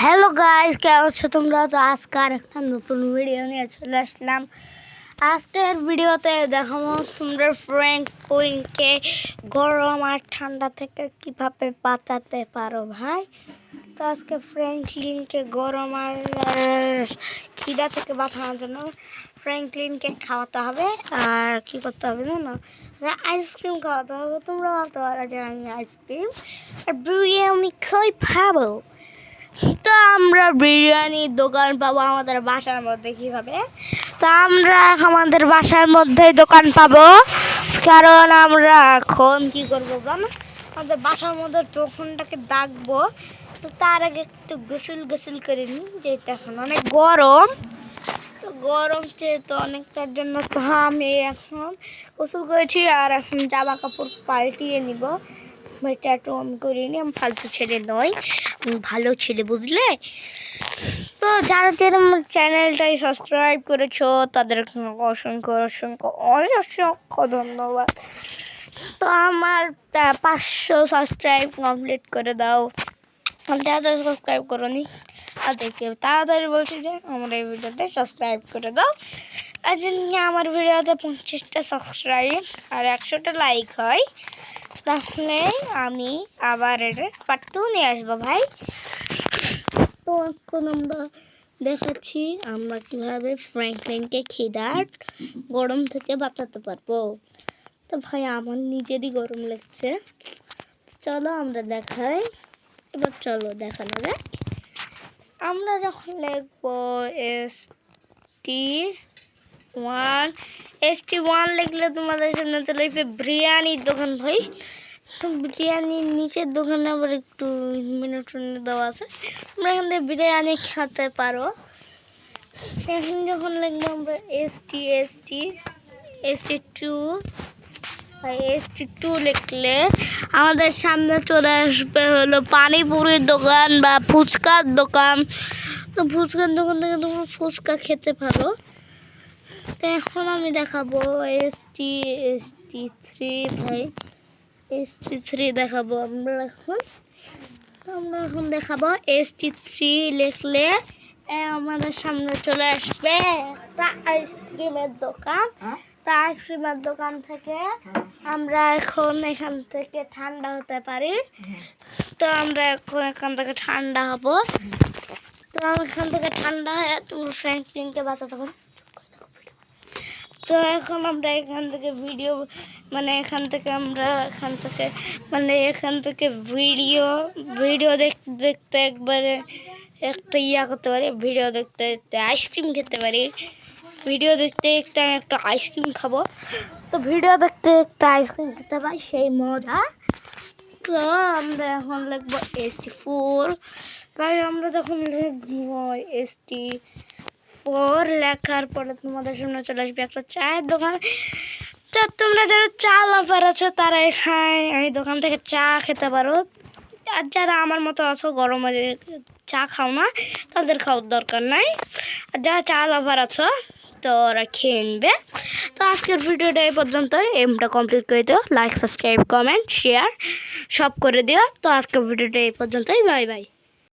Hello guys, কেমন আছো তোমরা? তো আজকের একটা নতুন ভিডিও নিয়ে চলে আসলাম। আজকের ভিডিওতে দেখাবো তোমরা ফ্র্যাঙ্কলিনকে গরম আর ঠান্ডা থেকে কিভাবে বাঁচাতে পারো ভাই। তো আজকে ফ্র্যাঙ্কলিনকে গরম আর খিদা থেকে বাঁচানোর জন্য ফ্র্যাঙ্কলিনকে খাওয়াতে হবে। আর কি করতে হবে জানো? আইসক্রিম খাওয়াতে হবে। তোমরা ভাবতে পারো যে আমি আইসক্রিম আর বিরিয়ানি খাই খাবো। তো আমরা বিরিয়ানির দোকান পাবো আমাদের বাসার মধ্যে কিভাবে? তো আমরা আমাদের বাসার মধ্যেই দোকান পাবো, কারণ আমরা এখন কি করবো জানো? আমাদের বাসার মধ্যে দোকানটাকে ডাকবো। তো তার আগে একটু গোসল করে নিই, যেটা এখন অনেক গরম। তো গরম যেহেতু অনেকটার জন্য তো আমি এখন গোসল করেছি আর এখন জামা কাপড় পাল্টিয়ে নিব। ট্যাটু আমি করিনি, আমি ফালতু ছেলে নই, আমি ভালো ছেলে, বুঝলে? তো যারা যারা আমার চ্যানেলটাই সাবস্ক্রাইব করেছো তাদের অসংখ্য অসংখ্য অসংখ্য ধন্যবাদ। তো আমার 500 সাবস্ক্রাইব কমপ্লিট করে দাও। আমি তাড়াতাড়ি সাবস্ক্রাইব করো নি, তাদেরকে তাড়াতাড়ি বলছি যে আমার এই ভিডিওটাই সাবস্ক্রাইব করে দাও। আর যদি আমার ভিডিওতে 50টা সাবস্ক্রাইব আর 100টা লাইক হয়, তাহলে আমি আবার এটা পার্ট 2 নিয়ে আসবো ভাই। তো এখন আমরা দেখাচ্ছি আমরা কীভাবে ফ্র্যাঙ্কলিনকে খিদার গরম থেকে বাঁচাতে পারবো। তো ভাই আমার নিজেরই গরম লাগছে, চলো আমরা দেখাই। এবার চলো দেখানো যায়। আমরা যখন লিখবো ST1 লিখলে তোমাদের সামনে চলে আসবে বিরিয়ানির দোকান ভাই। তো বিরিয়ানির নিচের দোকানে আবার একটু মিনিট দেওয়া আছে, তোমরা এখান থেকে বিরিয়ানি খেতে পারো। এখন যখন লিখবো আমরা ST2 লিখলে আমাদের সামনে চলে আসবে হলো পানিপুরির দোকান বা ফুচকার দোকান। তো ফুচকার দোকান থেকে তোমরা ফুচকা খেতে পারো। তো এখন আমি দেখাবো ST3 ভাই, ST3 দেখাবো আমরা এখন দেখাবো ST3 লিখলে আমাদের সামনে চলে আসবে একটা আইসক্রিমের দোকান। তা আইসক্রিমের দোকান থেকে আমরা এখন এখান থেকে ঠান্ডা হতে পারি। তো আমরা এখন এখান থেকে ঠান্ডা হব। তো এখান থেকে ঠান্ডা হয়ে তুমি ফ্র্যাঙ্কলিনকে বাঁচাতে পারো। তো এখন আমরা এখান থেকে এখান থেকে ভিডিও দেখতে দেখতে একবারে একটা করতে পারি। ভিডিও দেখতে দেখতে আইসক্রিম খেতে পারি। ভিডিও দেখতে দেখতে আমি একটা আইসক্রিম খাবো। তো ভিডিও দেখতে দেখতে আইসক্রিম খেতে পাই, সেই মজা। তো আমরা এখন লিখবো ST4 ভাই। আমরা যখন লিখবো ST4 লেখার পরে তোমাদের সামনে চলে আসবে একটা চায়ের দোকান। তো তোমরা যারা চা লাভার আছো তারা এই দোকান থেকে চা খেতে পারো। আর যারা আমার মতো আছো গরমে চা খাও না, তাদের খাওয়ার দরকার নাই। আর যারা চা লাভার আছো তো ওরা খেয়ে নেবে। তো আজকের ভিডিওটা এই পর্যন্ত, এমটা কমপ্লিট করে দিও। লাইক, সাবস্ক্রাইব, কমেন্ট, শেয়ার সব করে দিও। তো আজকের ভিডিওটা এই পর্যন্তই, বাই বাই।